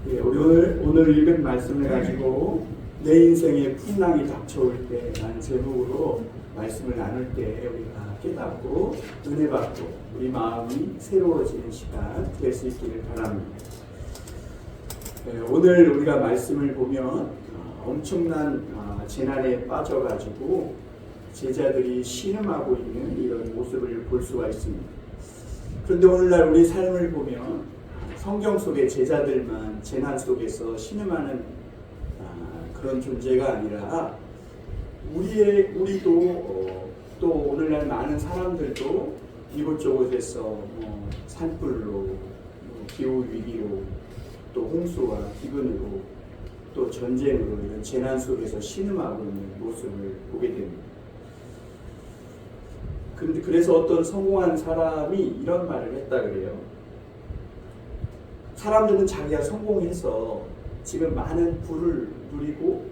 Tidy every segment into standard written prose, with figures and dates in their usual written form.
예, 오늘 읽은 말씀을 가지고 내 인생에 풍랑이 닥쳐올 때 라는 제목으로 말씀을 나눌 때 우리가 깨닫고 은혜 받고 우리 마음이 새로워지는 시간 될 수 있기를 바랍니다. 예, 오늘 우리가 말씀을 보면 엄청난 재난에 빠져가지고 제자들이 신음하고 있는 이런 모습을 볼 수가 있습니다. 그런데 오늘날 우리 삶을 보면 성경 속의 제자들만 재난 속에서 신음하는 그런 존재가 아니라 우리도 또 오늘날 많은 사람들도 이곳저곳에서 산불로 기후 위기로 또 홍수와 기근으로 또 전쟁으로 이런 재난 속에서 신음하고 있는 모습을 보게 됩니다. 그래서 어떤 성공한 사람이 이런 말을 했다 그래요. 사람들은 자기가 성공해서 지금 많은 부를 누리고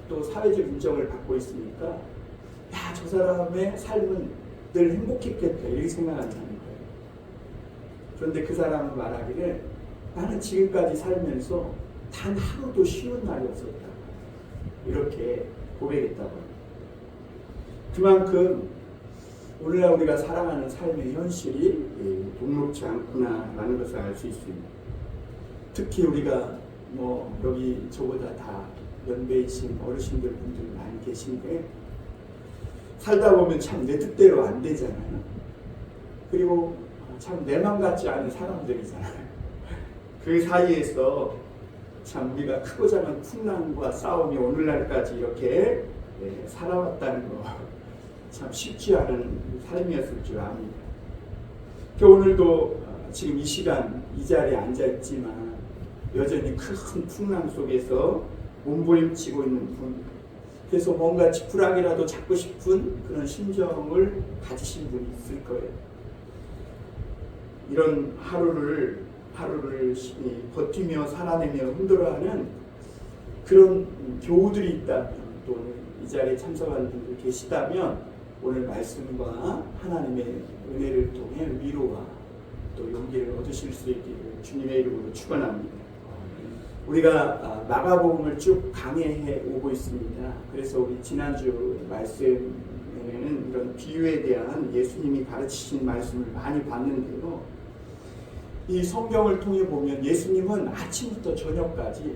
또 사회적 인정을 받고 있으니까 야, 저 사람의 삶은 늘 행복했겠다 이렇게 생각한다는 거예요. 그런데 그 사람은 말하기를 나는 지금까지 살면서 단 하루도 쉬운 날이 없었다 이렇게 고백했다고 합니다. 그만큼 오늘날 우리가 살아가는 삶의 현실이 녹록지 않구나라는 것을 알 수 있습니다. 특히 우리가 여기 저보다 다 연배이신 어르신들 분들이 많이 계신데 살다 보면 참 내 뜻대로 안 되잖아요. 그리고 참 내 맘 같지 않은 사람들이잖아요. 그 사이에서 참 우리가 크고 작은 풍랑과 싸움이 오늘날까지 이렇게 살아왔다는 거 참 쉽지 않은 삶이었을 줄 압니다. 오늘도 지금 이 시간 이 자리에 앉아 있지만 여전히 큰 풍랑 속에서 몸부림치고 있는 분, 그래서 뭔가 지푸라기라도 잡고 싶은 그런 심정을 가지신 분이 있을 거예요. 이런 하루를 버티며 살아내며 힘들어하는 그런 교우들이 있다면, 또 오늘 이 자리에 참석하는 분들 계시다면 오늘 말씀과 하나님의 은혜를 통해 위로와 또 용기를 얻으실 수 있기를 주님의 이름으로 축원합니다. 우리가 마가복음을 쭉 강해해 오고 있습니다. 그래서 우리 지난주 말씀에는 이런 비유에 대한 예수님이 가르치신 말씀을 많이 봤는데요. 이 성경을 통해 보면 예수님은 아침부터 저녁까지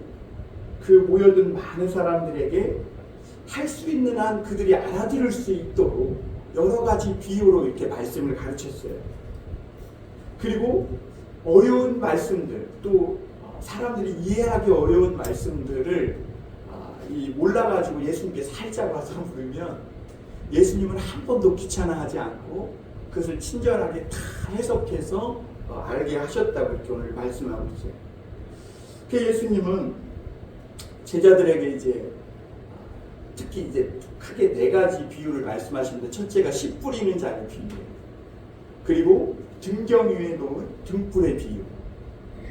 그 모여든 많은 사람들에게 할 수 있는 한 그들이 알아들을 수 있도록 여러 가지 비유로 이렇게 말씀을 가르쳤어요. 그리고 어려운 말씀들, 또 사람들이 이해하기 어려운 말씀들을 몰라가지고 예수님께 살짝 와서 물으면 예수님은 한 번도 귀찮아하지 않고 그것을 친절하게 다 해석해서 알게 하셨다고 이렇게 오늘 말씀하고 있어요. 그 예수님은 제자들에게 특히 크게 4가지 비유를 말씀하시는데, 첫째가 씨 뿌리는 자의 비유예요. 그리고 등경 위에 놓은 등불의 비유,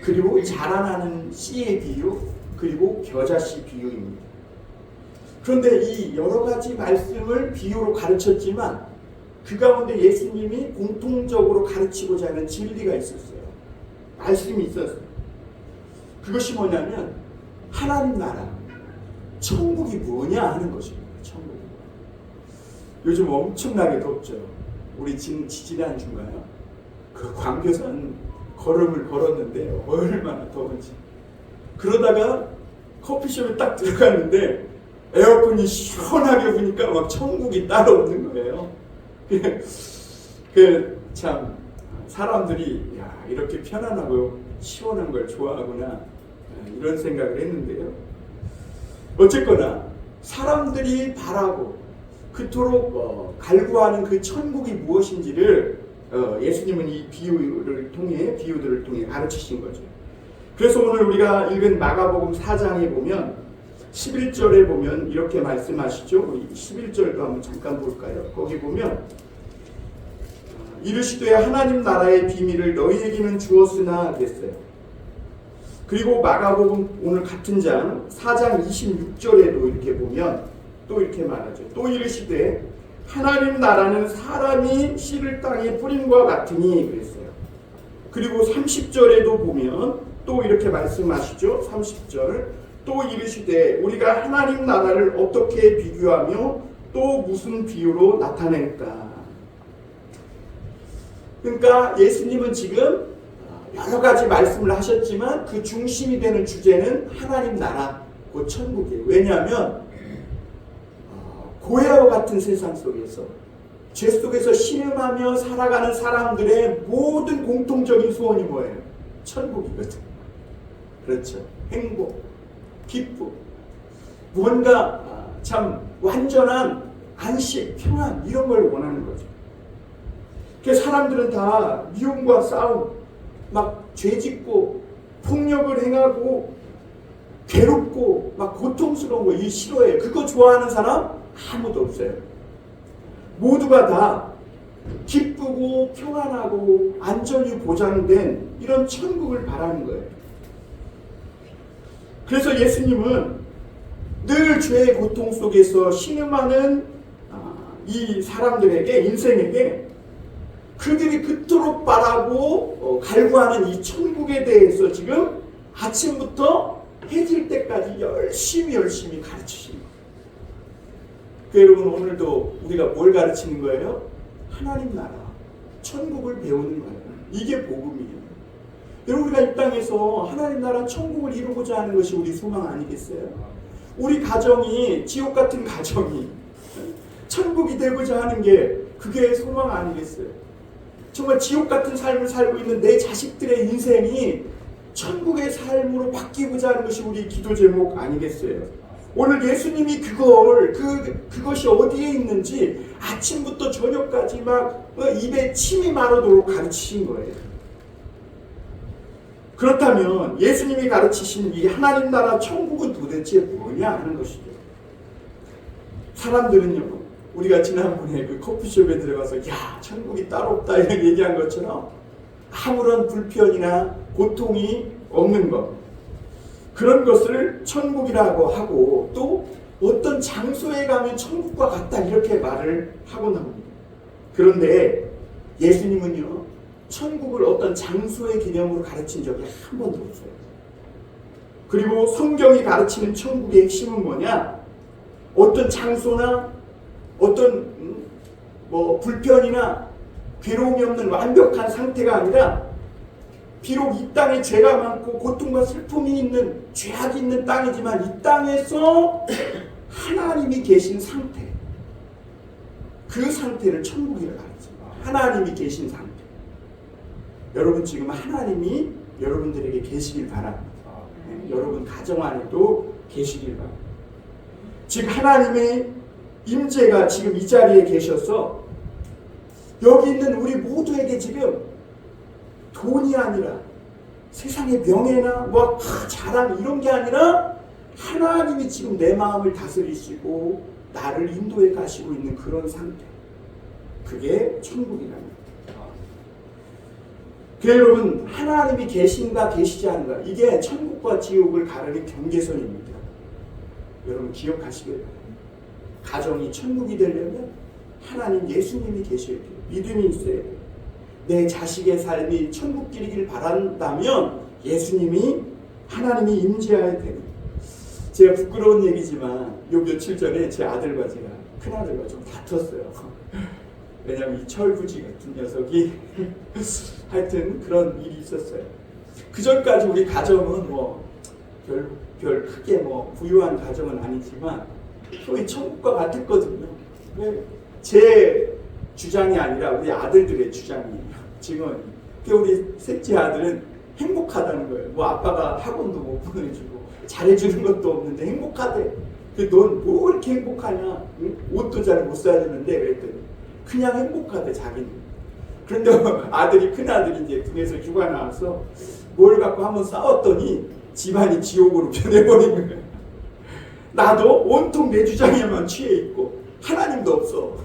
그리고 자라나는 씨의 비유, 그리고 겨자씨 비유입니다. 그런데 이 여러 가지 말씀을 비유로 가르쳤지만 그 가운데 예수님이 공통적으로 가르치고자 하는 진리가 있었어요. 말씀이 있었어요. 그것이 뭐냐면 하나님 나라, 천국이 뭐냐 하는 것입니다. 천국이. 요즘 엄청나게 덥죠. 우리 지난주가요. 그 광교산 걸음을 걸었는데 얼마나 더운지. 그러다가 커피숍에 딱 들어갔는데 에어컨이 시원하게 부니까 막 천국이 따로 없는 거예요. 참 사람들이 야, 이렇게 편안하고 시원한 걸 좋아하구나 이런 생각을 했는데요. 어쨌거나 사람들이 바라고 그토록 갈구하는 그 천국이 무엇인지를 예수님은 이 비유들을 통해 가르치신 거죠. 그래서 오늘 우리가 읽은 마가복음 4장에 보면 11절에 보면 이렇게 말씀하시죠. 우리 11절도 한번 잠깐 볼까요? 거기 보면 이르시되 하나님 나라의 비밀을 너희에게는 주었으나 그랬어요. 그리고 마가복음 오늘 같은 장 4장 26절에도 이렇게 보면 또 이렇게 말하죠. 또 이르시되 하나님 나라는 사람이 씨를 땅에 뿌림과 같으니 그랬어요. 그리고 30절에도 보면 또 이렇게 말씀하시죠. 30절 또 이르시되 우리가 하나님 나라를 어떻게 비교하며 또 무슨 비유로 나타낼까. 그러니까 예수님은 지금 여러 가지 말씀을 하셨지만 그 중심이 되는 주제는 하나님 나라, 그 천국이에요. 왜냐하면 고해와 같은 세상 속에서 죄 속에서 신음하며 살아가는 사람들의 모든 공통적인 소원이 뭐예요? 천국이거든. 그렇죠. 행복, 기쁨, 뭔가 참 완전한 안식, 평안 이런 걸 원하는 거죠. 그래서 사람들은 다 미움과 싸움, 막 죄짓고 폭력을 행하고 괴롭고 막 고통스러운 거 이 싫어해요. 그거 좋아하는 사람 아무도 없어요. 모두가 다 기쁘고 평안하고 안전이 보장된 이런 천국을 바라는 거예요. 그래서 예수님은 늘 죄의 고통 속에서 신음하는 이 사람들에게, 인생에게 그들이 그토록 바라고 갈구하는 이 천국에 대해서 지금 아침부터 해질 때까지 열심히 가르치시는 거예요. 그 여러분, 오늘도 우리가 뭘 가르치는 거예요? 하나님 나라, 천국을 배우는 거예요. 이게 복음이에요. 여러분, 우리가 이 땅에서 하나님 나라 천국을 이루고자 하는 것이 우리 소망 아니겠어요? 우리 가정이, 지옥 같은 가정이 천국이 되고자 하는 게 그게 소망 아니겠어요? 정말 지옥 같은 삶을 살고 있는 내 자식들의 인생이 천국의 삶으로 바뀌고자 하는 것이 우리 기도 제목 아니겠어요? 오늘 예수님이 그것이 어디에 있는지 아침부터 저녁까지 막 입에 침이 마르도록 가르치신 거예요. 그렇다면 예수님이 가르치신 이 하나님 나라 천국은 도대체 뭐냐 하는 것이죠. 사람들은요, 우리가 지난번에 그 커피숍에 들어가서 야, 천국이 따로 없다 이런 얘기한 것처럼 아무런 불편이나 고통이 없는 것, 그런 것을 천국이라고 하고 또 어떤 장소에 가면 천국과 같다 이렇게 말을 하고 나옵니다. 그런데 예수님은요, 천국을 어떤 장소의 개념으로 가르친 적이 한 번도 없어요. 그리고 성경이 가르치는 천국의 핵심은 뭐냐? 어떤 장소나 어떤 불편이나 괴로움이 없는 완벽한 상태가 아니라 비록 이 땅에 죄가 많고 고통과 슬픔이 있는, 죄악이 있는 땅이지만 이 땅에서 하나님이 계신 상태, 그 상태를 천국이라고 가르칩니다. 하나님이 계신 상태. 여러분, 지금 하나님이 여러분들에게 계시길 바랍니다. 여러분 가정 안에도 계시길 바랍니다. 즉 하나님의 임재가 지금 이 자리에 계셔서 여기 있는 우리 모두에게 지금 돈이 아니라 세상의 명예나 자랑 이런 게 아니라 하나님이 지금 내 마음을 다스리시고 나를 인도해 가시고 있는 그런 상태, 그게 천국이랍니다. 여러분, 하나님이 계신가 계시지 않는가, 이게 천국과 지옥을 가르는 경계선입니다. 여러분 기억하시길 바랍니다. 가정이 천국이 되려면 하나님, 예수님이 계셔야 돼요. 믿음이 있어야 돼요. 내 자식의 삶이 천국길이길 바란다면 예수님이, 하나님이 임재해야 됩니다. 제가 부끄러운 얘기지만 요 며칠 전에 제 아들과 제가, 큰아들과 좀 다퉜어요. 왜냐하면 이 철부지 같은 녀석이 하여튼 그런 일이 있었어요. 그 전까지 우리 가정은 별 크게 부유한 가정은 아니지만 거의 천국과 같았거든요. 제 주장이 아니라 우리 아들들의 주장이에요. 지금 우리 셋째 아들은 행복하다는 거예요. 아빠가 학원도 못 보내주고 잘해주는 것도 없는데 행복하대. 넌 뭐 이렇게 행복하냐? 응? 옷도 잘 못 사주는데 그랬더니 그냥 행복하대, 자기는. 그런데 큰아들이 이제 군에서 휴가 나와서 뭘 갖고 한번 싸웠더니 집안이 지옥으로 변해버린 거예요. 나도 온통 내 주장에만 취해 있고 하나님도 없어.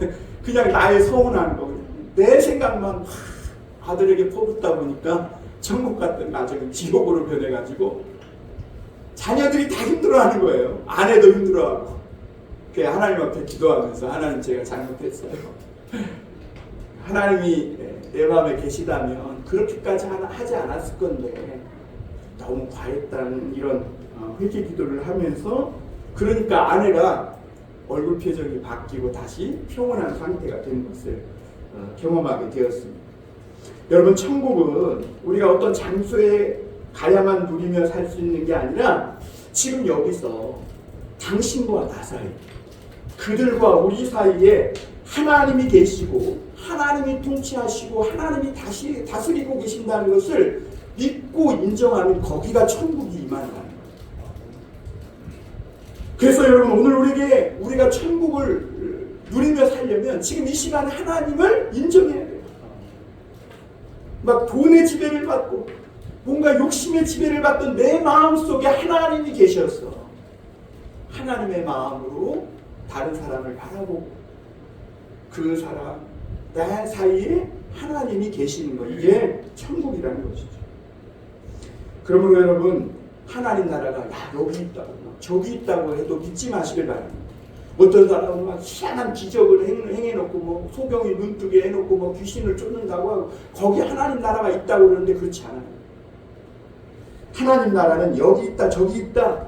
그냥 나의 서운한 거, 내 생각만 아들에게 퍼붓다 보니까 천국 같은 가정이 지옥으로 변해가지고 자녀들이 다 힘들어하는 거예요. 아내도 힘들어하고. 하나님 앞에 기도하면서, 하나님, 제가 잘못했어요. 하나님이 내 마음에 계시다면 그렇게까지 하지 않았을 건데 너무 과했다는 이런 회개 기도를 하면서 그러니까 아내가 얼굴 표정이 바뀌고 다시 평온한 상태가 된 것을 경험하게 되었습니다. 여러분 천국은 우리가 어떤 장소에 가야만 누리며 살 수 있는 게 아니라 지금 여기서 당신과 나 사이 그들과 우리 사이에 하나님이 계시고 하나님이 통치하시고 하나님이 다시 다스리고 계신다는 것을 믿고 인정하는 거기가 천국이 임하는 거예요. 그래서 여러분 오늘 우리가 천국을 누리며 살려면 지금 이 시간에 하나님을 인정해야 돼요. 막 돈의 지배를 받고 뭔가 욕심의 지배를 받던 내 마음속에 하나님이 계셨어. 하나님의 마음으로 다른 사람을 바라보고 그 사람 나 사이에 하나님이 계시는 거 이게 천국이라는 것이죠. 그러므로 여러분 하나님 나라가 여기 있다고 저기 있다고 해도 믿지 마시길 바랍니다. 어떤 사람은 막 희한한 기적을 행해놓고 뭐 소경이 눈뜨게 해놓고 뭐 귀신을 쫓는다고 하고 거기 하나님 나라가 있다고 그러는데 그렇지 않아요. 하나님 나라는 여기 있다 저기 있다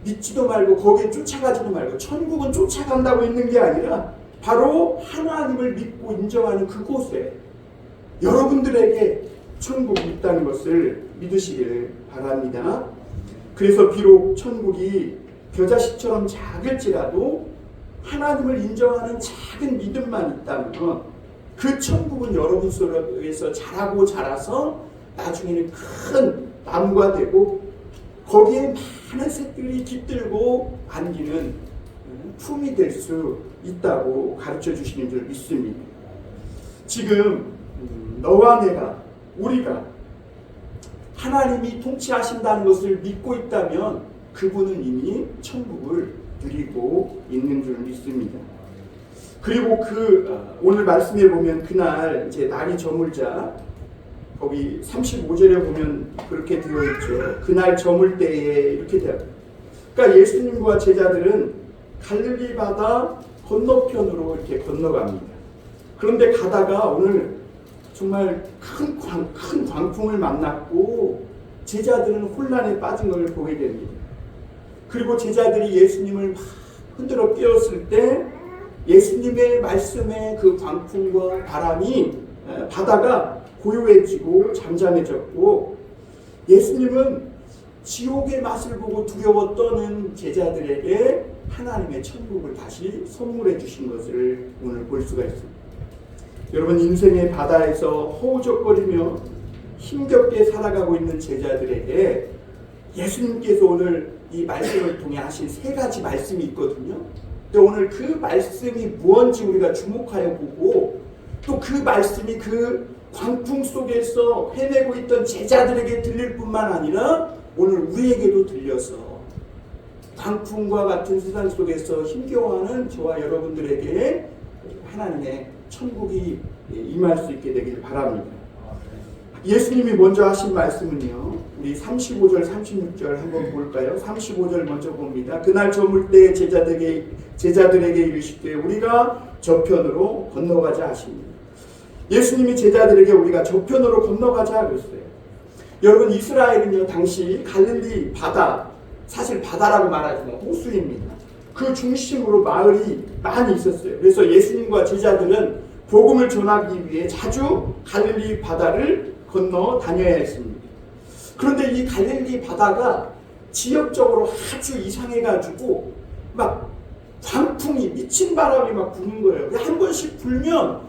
믿지도 말고 거기에 쫓아가지도 말고 천국은 쫓아간다고 있는 게 아니라 바로 하나님을 믿고 인정하는 그곳에 여러분들에게 천국이 있다는 것을 믿으시길 바랍니다. 그래서 비록 천국이 겨자씨처럼 작을지라도 하나님을 인정하는 작은 믿음만 있다면 그 천국은 여러분 속에서 자라고 자라서 나중에는 큰 나무가 되고 거기에 많은 새들이 깃들고 안기는 품이 될 수 있다고 가르쳐 주시는 줄 믿습니다. 지금 너와 내가 우리가 하나님이 통치하신다는 것을 믿고 있다면 그분은 이미 천국을 누리고 있는 줄 믿습니다. 그리고 오늘 말씀에 보면 그날 이제 날이 저물자 거기 35절에 보면 그렇게 되어 있죠. 그날 저물 때에 이렇게 돼요. 그러니까 예수님과 제자들은 갈릴리 바다 건너편으로 이렇게 건너갑니다. 그런데 가다가 오늘 정말 큰 광풍을 만났고 제자들은 혼란에 빠진 걸 보게 됩니다. 그리고 제자들이 예수님을 막 흔들어 깨웠을 때 예수님의 말씀에 그 광풍과 바람이 바다가 고요해지고 잠잠해졌고 예수님은 지옥의 맛을 보고 두려워 떠는 제자들에게 하나님의 천국을 다시 선물해 주신 것을 오늘 볼 수가 있습니다. 여러분 인생의 바다에서 허우적거리며 힘겹게 살아가고 있는 제자들에게 예수님께서 오늘 이 말씀을 통해 하신 세 가지 말씀이 있거든요. 근데 오늘 그 말씀이 무엇인지 우리가 주목하여 보고 또 그 말씀이 그 광풍 속에서 헤매고 있던 제자들에게 들릴 뿐만 아니라 오늘 우리에게도 들려서 광풍과 같은 세상 속에서 힘겨워하는 저와 여러분들에게 하나님의 천국이 임할 수 있게 되길 바랍니다. 예수님이 먼저 하신 말씀은요. 우리 35절 36절 한번 볼까요? 35절 먼저 봅니다. 그날 저물 때 제자들에게 이르시되 우리가 저편으로 건너가자 하십니다. 예수님이 제자들에게 우리가 저편으로 건너가자 그랬어요. 여러분 이스라엘은요 당시 갈릴리 바다 사실 바다라고 말하지만 호수입니다. 그 중심으로 마을이 많이 있었어요. 그래서 예수님과 제자들은 복음을 전하기 위해 자주 갈릴리 바다를 건너 다녀야 했습니다. 그런데 이 갈릴리 바다가 지역적으로 아주 이상해가지고 막 광풍이 미친 바람이 막 부는 거예요. 한 번씩 불면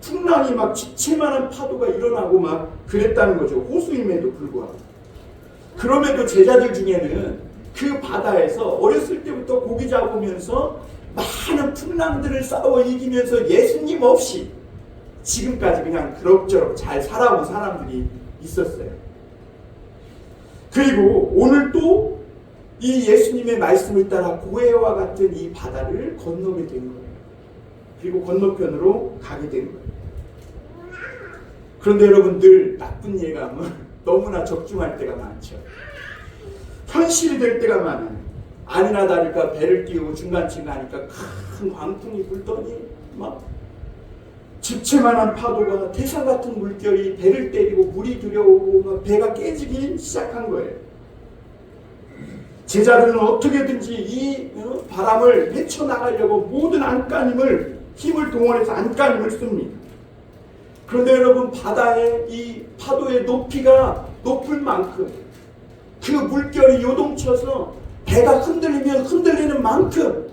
풍랑이 막 지체만한 파도가 일어나고 막 그랬다는 거죠. 호수임에도 불구하고. 그럼에도 제자들 중에는 그 바다에서 어렸을 때부터 고기 잡으면서 많은 풍랑들을 싸워 이기면서 예수님 없이 지금까지 그냥 그럭저럭 잘 살아온 사람들이 있었어요. 그리고 오늘 또 이 예수님의 말씀을 따라 고해와 같은 이 바다를 건너게 된 거예요. 그리고 건너편으로 가게 된 거예요. 그런데 여러분 늘 나쁜 예감은 너무나 적중할 때가 많죠. 현실이 될 때가 많아요. 아니나 다를까 배를 띄우고 중간쯤 가니까 큰 광풍이 불더니 막 집채만한 파도가 태산 같은 물결이 배를 때리고 물이 들여오고 막 배가 깨지기 시작한 거예요. 제자들은 어떻게든지 이 바람을 헤쳐나가려고 모든 안간힘을 힘을 동원해서 안간힘을 씁니다. 그런데 여러분, 바다의 이 파도의 높이가 높은 만큼 그 물결이 요동쳐서 배가 흔들리면 흔들리는 만큼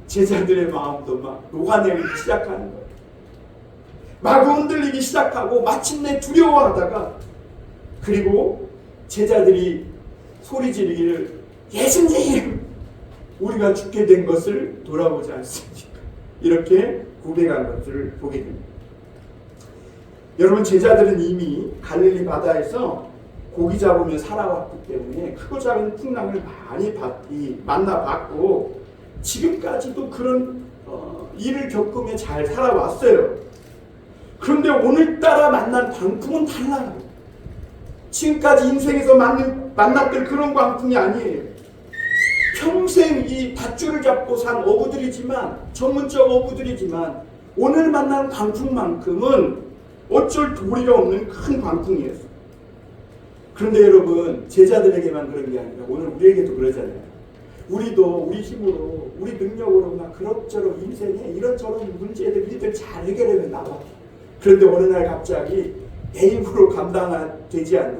제자들의 마음도 막 녹아내리기 시작하는 거예요. 마구 흔들리기 시작하고 마침내 두려워하다가, 그리고 제자들이 소리 지르기를 예수님, 우리가 죽게 된 것을 돌아보지 않습니까? 이렇게 고백한 것을 보게 됩니다. 여러분, 제자들은 이미 갈릴리 바다에서 고기 잡으며 살아왔기 때문에 크고 작은 풍랑을 많이 만나봤고 지금까지도 그런 일을 겪으며 잘 살아왔어요. 그런데 오늘따라 만난 광풍은 달라요. 지금까지 인생에서 만났던 그런 광풍이 아니에요. 평생 이 밧줄을 잡고 산 어부들이지만, 전문적 어부들이지만, 오늘 만난 광풍만큼은 어쩔 도리가 없는 큰 광풍이었어요. 그런데 여러분, 제자들에게만 그런 게 아니라 오늘 우리에게도 그러잖아요. 우리도 우리 힘으로, 우리 능력으로 막 그럭저럭 인생에 이런저런 문제들, 일들 잘 해결하면 나와. 그런데 어느 날 갑자기 내 힘으로 감당되지 않는,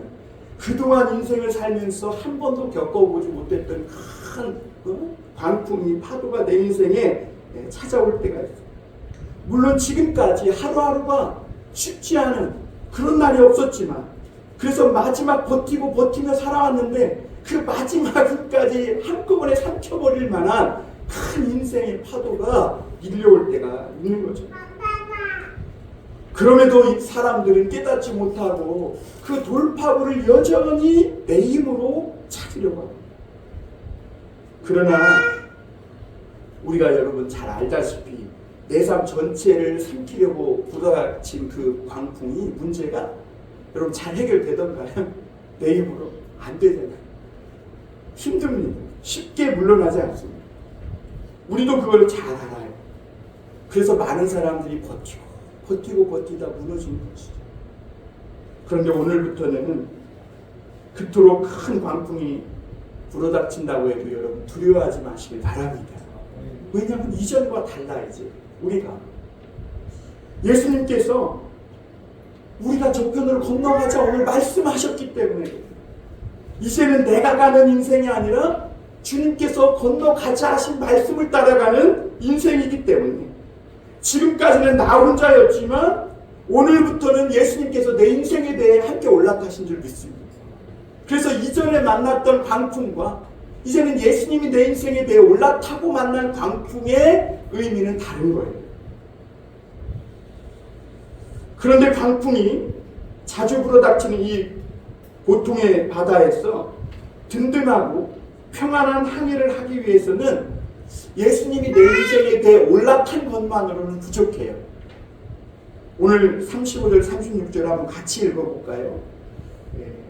그동안 인생을 살면서 한 번도 겪어보지 못했던 큰 광풍이, 파도가 내 인생에 찾아올 때가 있어요. 물론 지금까지 하루하루가 쉽지 않은 그런 날이 없었지만, 그래서 마지막 버티며 살아왔는데 그 마지막까지 한꺼번에 삼켜버릴 만한 큰 인생의 파도가 밀려올 때가 있는 거죠. 그럼에도 이 사람들은 깨닫지 못하고 그 돌파구를 여전히 내 힘으로 찾으려고 합니다. 그러나 우리가 여러분 잘 알다시피 내 삶 전체를 삼키려고 부닥친 그 광풍이, 문제가 여러분 잘 해결되던가요? 내 힘으로 안 되잖아요. 힘듭니다. 쉽게 물러나지 않습니다. 우리도 그걸 잘 알아요. 그래서 많은 사람들이 버티다 무너지는 것이죠. 그런데 오늘부터는 그토록 큰 광풍이 불어닥친다고 해도 여러분 두려워하지 마시길 바랍니다. 왜냐하면 이전과 달라. 이제 우리가 예수님께서 우리가 저편으로 건너가자 오늘 말씀하셨기 때문에, 이제는 내가 가는 인생이 아니라 주님께서 건너가자 하신 말씀을 따라가는 인생이기 때문에, 지금까지는 나 혼자였지만 오늘부터는 예수님께서 내 인생에 대해 함께 올라타신 줄 믿습니다. 그래서 이전에 만났던 광풍과 이제는 예수님이 내 인생에 대해 올라타고 만난 광풍의 의미는 다른 거예요. 그런데 광풍이 자주 불어닥치는 이 고통의 바다에서 든든하고 평안한 항해를 하기 위해서는 예수님이 내 인생에 대해 올라탄 것만으로는 부족해요. 오늘 35절, 36절 한번 같이 읽어볼까요?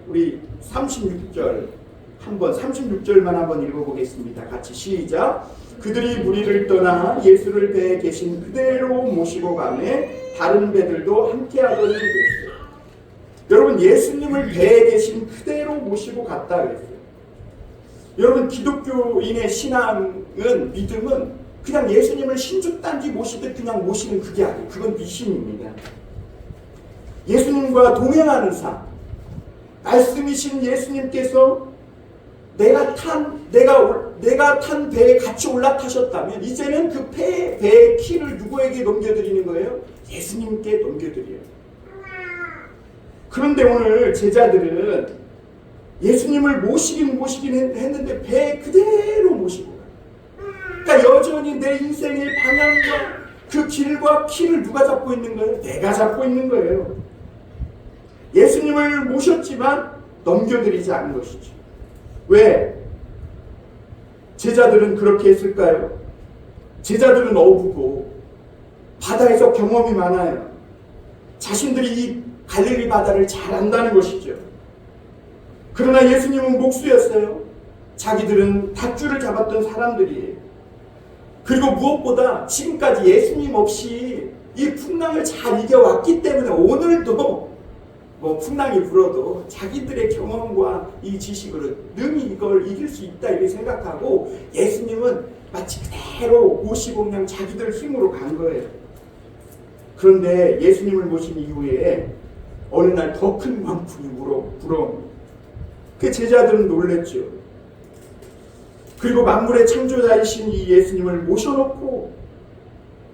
우리 36절만 한번 읽어보겠습니다. 같이 시작. 그들이 무리를 떠나 예수를 배에 계신 그대로 모시고 가매 다른 배들도 함께하더니 그랬어요. 여러분, 예수님을 배에 계신 그대로 모시고 갔다 그랬어요. 여러분, 기독교인의 신앙은, 믿음은 그냥 예수님을 신주단지 모시듯 그냥 모시는 그게 아니에요. 그건 미신입니다. 예수님과 동행하는 삶, 말씀이신 예수님께서 내가 탄 배에 같이 올라타셨다면 이제는 그 배의 키를 누구에게 넘겨드리는 거예요? 예수님께 넘겨드려요. 그런데 오늘 제자들은 예수님을 모시긴 했는데 배에 그대로 모시고 가요. 그러니까 여전히 내 인생의 방향과 그 길과 키를 누가 잡고 있는 거예요? 내가 잡고 있는 거예요. 예수님을 모셨지만 넘겨드리지 않은 것이죠. 왜? 제자들은 그렇게 했을까요? 제자들은 어부고 바다에서 경험이 많아요. 자신들이 이 갈릴리 바다를 잘 안다는 것이죠. 그러나 예수님은 목수였어요. 자기들은 닷줄을 잡았던 사람들이에요. 그리고 무엇보다 지금까지 예수님 없이 이 풍랑을 잘 이겨왔기 때문에 오늘도 뭐 풍랑이 불어도 자기들의 경험과 이 지식으로 능히 이걸 이길 수 있다 이렇게 생각하고 예수님은 마치 그대로 50억 자기들 힘으로 간 거예요. 그런데 예수님을 모신 이후에 어느 날 더 큰 광풍이 불어옵니다. 그 제자들은 놀랬죠. 그리고 만물의 창조자이신 이 예수님을 모셔놓고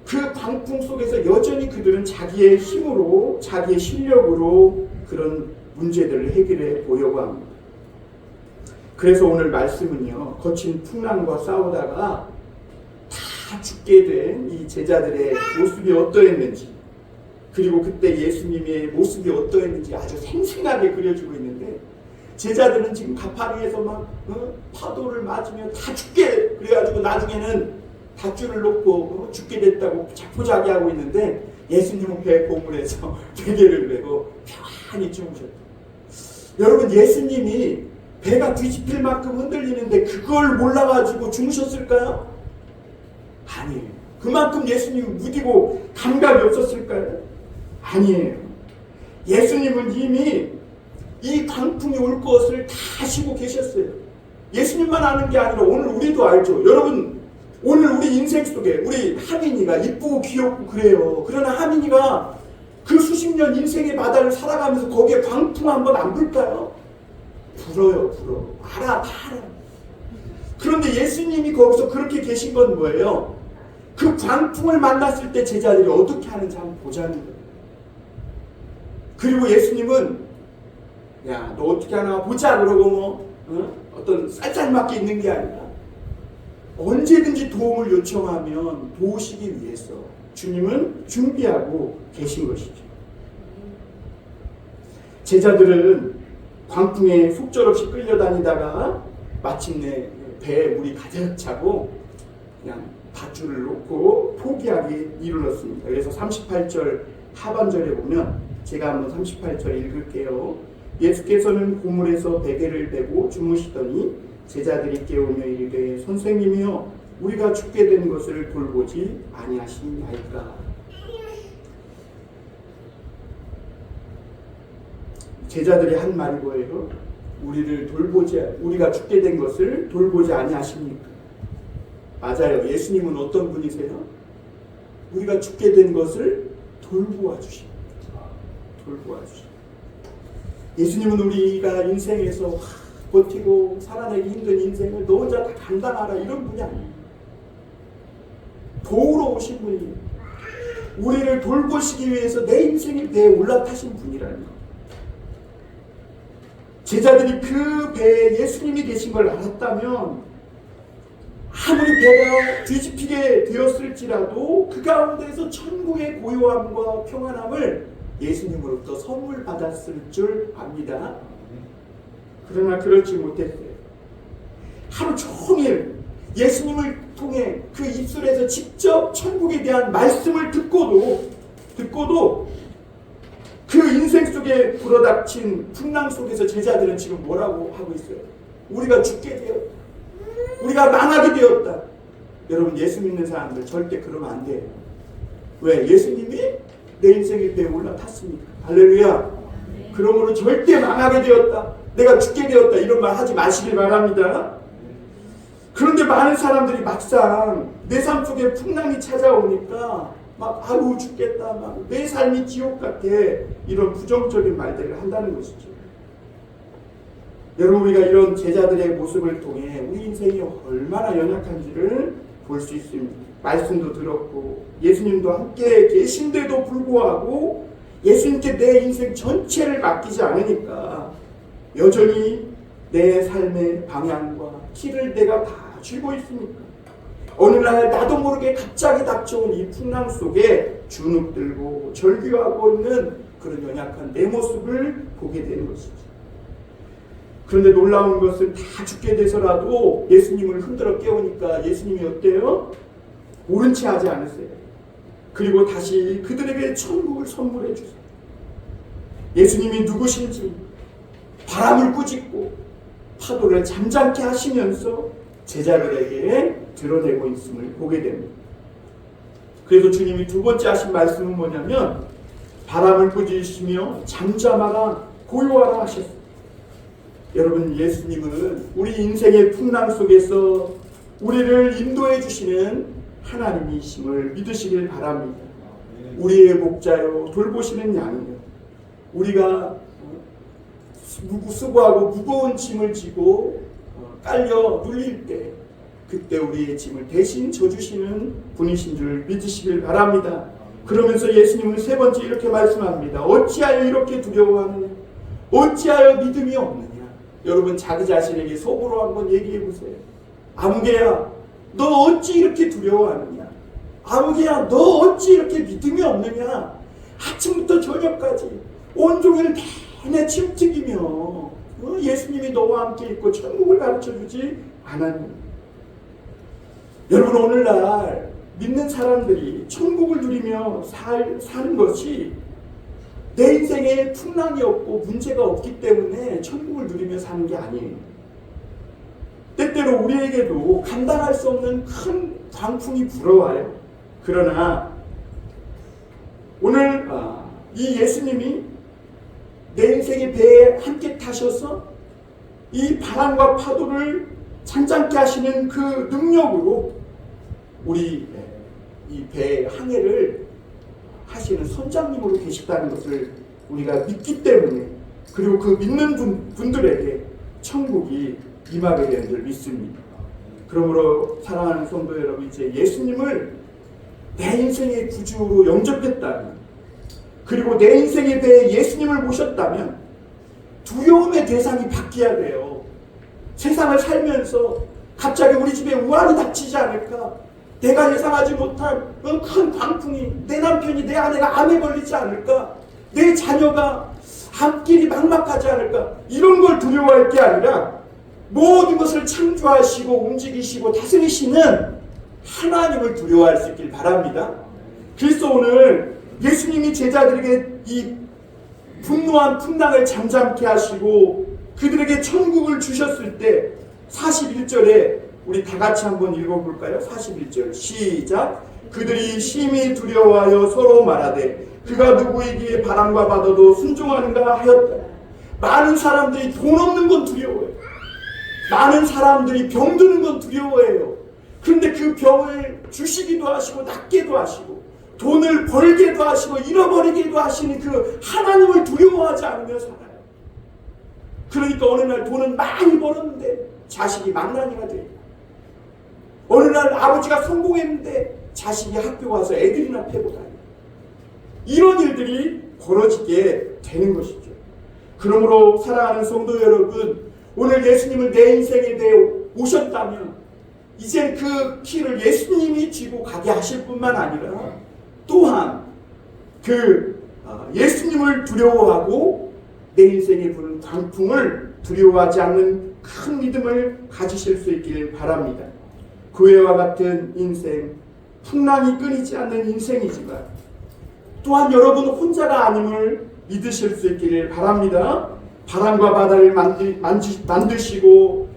그 광풍 속에서 여전히 그들은 자기의 힘으로 자기의 실력으로 그런 문제들을 해결해 보려고 합니다. 그래서 오늘 말씀은요, 거친 풍랑과 싸우다가 다 죽게 된 이 제자들의 모습이 어떠했는지, 그리고 그때 예수님의 모습이 어떠했는지 아주 생생하게 그려주고 있는데, 제자들은 지금 가파리에서 막 파도를 맞으며 다 죽게, 그래가지고 나중에는 밧줄을 놓고 죽게 됐다고 자포자기하고 있는데, 예수님은 배 고물에서 베개를 메고 편히 주무셨다. 여러분, 예수님이 배가 뒤집힐 만큼 흔들리는데 그걸 몰라가지고 주무셨을까요? 아니에요. 그만큼 예수님이 무디고 감각이 없었을까요? 아니에요. 예수님은 이미 이 광풍이 올 것을 다 아시고 계셨어요. 예수님만 아는 게 아니라 오늘 우리도 알죠. 여러분, 오늘 우리 인생 속에 우리 하민이가 이쁘고 귀엽고 그래요. 그러나 하민이가 그 수십 년 인생의 바다를 살아가면서 거기에 광풍 한번 안 불까요? 불어요, 불어. 알아, 다 알아. 그런데 예수님이 거기서 그렇게 계신 건 뭐예요? 그 광풍을 만났을 때 제자들이 어떻게 하는지 한번 보자는 거예요. 그리고 예수님은 야, 너 어떻게 하나 보자 그러고 뭐 어떤 쌀쌀맞게 있는 게 아니라 언제든지 도움을 요청하면 도우시기 위해서 주님은 준비하고 계신 것이죠. 제자들은 광풍에 속절없이 끌려다니다가 마침내 배에 물이 가득 차고 그냥 밧줄을 놓고 포기하기 이르렀습니다. 그래서 38절 하반절에 보면 제가 한번 38절 읽을게요. 예수께서는 고물에서 베개를 베고 주무시더니 제자들이 깨우며 이르되 선생님이여 우리가 죽게 된 것을 돌보지 아니하시나이까. 제자들이 한 말이 뭐예요? 우리가 죽게 된 것을 돌보지 아니하십니까? 맞아요. 예수님은 어떤 분이세요? 우리가 죽게 된 것을 돌보아 주십니다. 돌보아 주십니다. 예수님은 우리가 인생에서 버티고 살아내기 힘든 인생을 너 혼자 다 감당하라 이런 분이 아니에요. 도우러 오신 분이에요. 우리를 돌보시기 위해서 내 인생의 배에 올라타신 분이라는 거. 제자들이 그 배에 예수님이 계신 걸 알았다면 아무리 배가 뒤집히게 되었을지라도 그 가운데서 천국의 고요함과 평안함을 예수님으로부터 선물 받았을 줄 압니다. 그러나 그렇지 못했어요. 하루 종일 예수님을 통해 그 입술에서 직접 천국에 대한 말씀을 듣고도 그 인생 속에 불어닥친 풍랑 속에서 제자들은 지금 뭐라고 하고 있어요? 우리가 죽게 되었다. 우리가 망하게 되었다. 여러분, 예수 믿는 사람들 절대 그러면 안 돼요. 왜? 예수님이 내 인생의 배에 올라탔습니까? 할렐루야. 그러므로 절대 망하게 되었다. 내가 죽게 되었다. 이런 말 하지 마시길 바랍니다. 그런데 많은 사람들이 막상 내 삶 속에 풍랑이 찾아오니까 막 아우 죽겠다. 막 내 삶이 지옥 같아. 이런 부정적인 말들을 한다는 것이죠. 여러분, 우리가 이런 제자들의 모습을 통해 우리 인생이 얼마나 연약한지를 볼 수 있습니다. 말씀도 들었고 예수님도 함께 계신데도 불구하고 예수님께 내 인생 전체를 맡기지 않으니까 여전히 내 삶의 방향과 길을 내가 다 쥐고 있으니까 어느 날 나도 모르게 갑자기 닥쳐온 이 풍랑 속에 주눅들고 절규하고 있는 그런 연약한 내 모습을 보게 되는 것이죠. 그런데 놀라운 것은 다 죽게 돼서라도 예수님을 흔들어 깨우니까 예수님이 어때요? 옳은 채 하지 않으세요. 그리고 다시 그들에게 천국을 선물해 주세요. 예수님이 누구신지 바람을 꾸짖고 파도를 잠잠케 하시면서 제자들에게 드러내고 있음을 보게 됩니다. 그래서 주님이 두 번째 하신 말씀은 뭐냐면 바람을 꾸짖으시며 잠잠하라 고요하라 하셨어요. 여러분, 예수님은 우리 인생의 풍랑 속에서 우리를 인도해 주시는 하나님이심을 믿으시길 바랍니다. 우리의 목자요 돌보시는 양이요. 우리가 수고하고 무거운 짐을 지고 깔려 눌릴 때 그때 우리의 짐을 대신 져주시는 분이신 줄 믿으시길 바랍니다. 그러면서 예수님은 세 번째 이렇게 말씀합니다. 어찌하여 이렇게 두려워하느냐? 어찌하여 믿음이 없느냐? 여러분, 자기 자신에게 속으로 한번 얘기해 보세요. 아무개야, 너 어찌 이렇게 두려워하느냐? 아무개야, 너 어찌 이렇게 믿음이 없느냐? 아침부터 저녁까지 온종일 내내 침튀기며 예수님이 너와 함께 있고 천국을 가르쳐주지 않았느냐? 여러분, 오늘날 믿는 사람들이 천국을 누리며 사는 것이 내 인생에 풍랑이 없고 문제가 없기 때문에 천국을 누리며 사는 게 아니에요. 때때로 우리에게도 감당할 수 없는 큰 광풍이 불어와요. 그러나 오늘 이 예수님이 내 인생의 배에 함께 타셔서 이 바람과 파도를 잔잔케 하시는 그 능력으로 우리 이 배의 항해를 하시는 선장님으로 계시다는 것을 우리가 믿기 때문에, 그리고 그 믿는 분들에게 천국이 임하게 되는 줄 믿습니다. 그러므로 사랑하는 성도 여러분, 이제 예수님을 내 인생의 구주로 영접했다면, 그리고 내 인생의 배에 예수님을 모셨다면 두려움의 대상이 바뀌어야 돼요. 세상을 살면서 갑자기 우리 집에 우환이 닥치지 않을까? 내가 예상하지 못한 큰 광풍이, 내 남편이, 내 아내가 암에 걸리지 않을까? 내 자녀가 앞길이 막막하지 않을까? 이런 걸 두려워할 게 아니라 모든 것을 창조하시고 움직이시고 다스리시는 하나님을 두려워할 수 있길 바랍니다. 그래서 오늘 예수님이 제자들에게 이 분노한 풍랑을 잠잠케 하시고 그들에게 천국을 주셨을 때 41절에 우리 다 같이 한번 읽어볼까요? 41절 시작. 그들이 심히 두려워하여 서로 말하되 그가 누구이기에 바람과 바다도 순종하는가 하였다. 많은 사람들이 돈 없는 건 두려워해요. 많은 사람들이 병드는 건 두려워해요. 그런데 그 병을 주시기도 하시고 낫게도 하시고 돈을 벌게도 하시고 잃어버리게도 하시는 그 하나님을 두려워하지 않으며 살아요. 그러니까 어느 날 돈은 많이 벌었는데 자식이 망나니가 돼요. 어느 날 아버지가 성공했는데 자식이 학교 가서 애들이나 패고 다녀요. 이런 일들이 벌어지게 되는 것이죠. 그러므로 사랑하는 성도 여러분, 오늘 예수님을 내 인생에 대해 오셨다면 이젠 그 키를 예수님이 쥐고 가게 하실 뿐만 아니라 또한 그 예수님을 두려워하고 내 인생에 부는 광풍을 두려워하지 않는 큰 믿음을 가지실 수 있기를 바랍니다. 그외와 같은 인생, 풍랑이 끊이지 않는 인생이지만 또한 여러분 혼자가 아님을 믿으실 수 있기를 바랍니다. 바람과 바다를 만드시고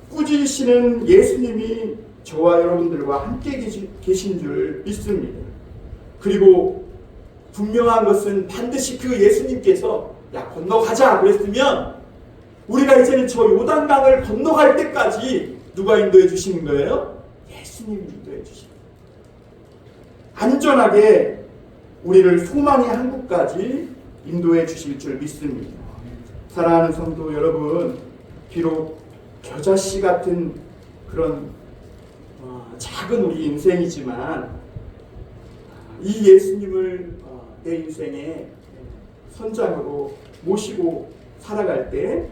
꾸짖으시는 예수님이 저와 여러분들과 함께 계신 줄 믿습니다. 그리고 분명한 것은 반드시 그 예수님께서 야 건너가자 그랬으면 우리가 이제는 저 요단강을 건너갈 때까지 누가 인도해 주시는 거예요? 예수님이 인도해 주십니다. 안전하게 우리를 소망의 항구까지 인도해 주실 줄 믿습니다. 사랑하는 성도 여러분, 비록 겨자씨 같은 그런 작은 우리 인생이지만 이 예수님을 내 인생의 선장으로 모시고 살아갈 때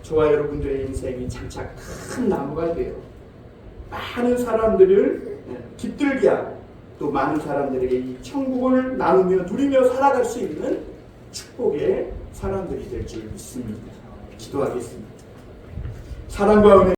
저와 여러분들의 인생이 장차 큰 나무가 되어 많은 사람들을 깃들게 하고 또 많은 사람들에게 이 천국을 나누며 누리며 살아갈 수 있는 축복의 사람들이 될 줄 믿습니다. 기도하겠습니다. 사랑과 은혜